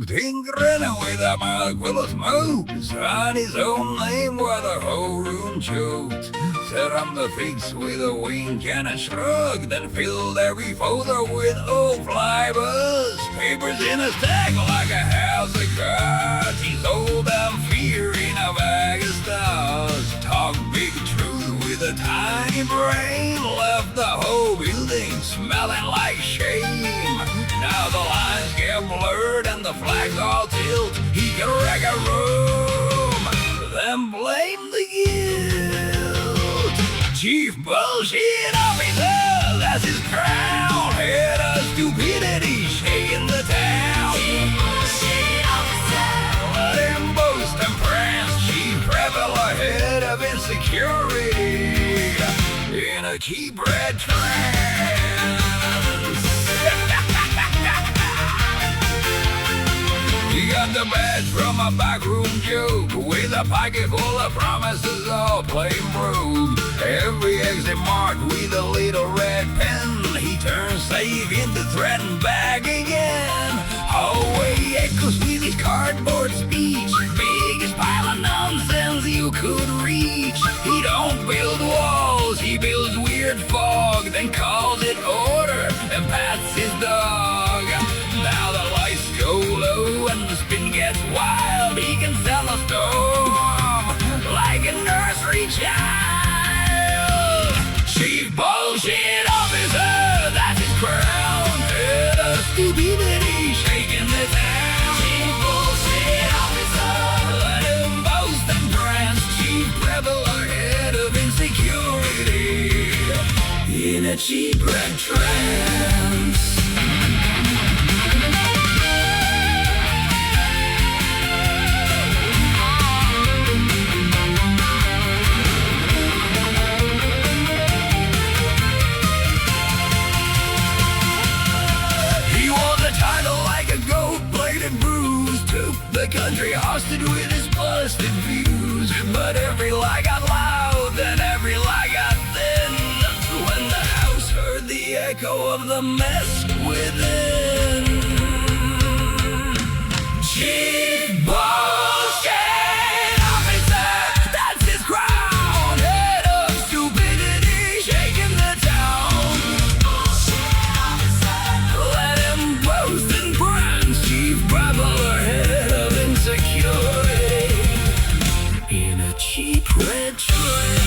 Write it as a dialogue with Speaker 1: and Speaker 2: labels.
Speaker 1: Tinkering with a mouth full of smoke, sign his own name while the whole room choked. Set on the face with a wink and a shrug, then filled every folder with old flybus. Papers in a stack like a house of cards. He sold them fear in a bag of stars. Talk big truth with a tiny brain, left the whole building smelling like shame. Now the lines get blurred and the flags all tilt. He can wreck a room, then blame the guilt. Chief bullshit officer, that's his crown. Head of stupidity, shaking the town.
Speaker 2: Chief bullshit officer,
Speaker 1: let him boast and prance. Chief rebel, head of insecurity, in a cheap red trance. He got the badge from a backroom joke, with a pocket full of promises all plain broke. Every exit marked with a little red pen. He turns safe into threatened back again. Hallway echoes with his cardboard speech, biggest pile of nonsense you could reach. He don't build walls, he builds weird fog, then calls it order and pats his dog. Now the lights go low and the spin gets wild. He can sell a storm like a nursery child. Chief bullshit officer, that's his crown. Head of stupidity, shaking the town.
Speaker 2: chief bullshit officer,
Speaker 1: Let him boast and prance. Chief rebel, head of insecurity, in a cheap red trance. The country hostage with his busted views, but every lie got loud, then every lie got thin. When the house heard the echo of the mess within. Chief bullshit officer, that's his crown. Head of stupidity, shaking the town.
Speaker 2: bullshit officer,
Speaker 1: Let him boast and prance. Chief rebel, head of insecurity, in a cheap red train.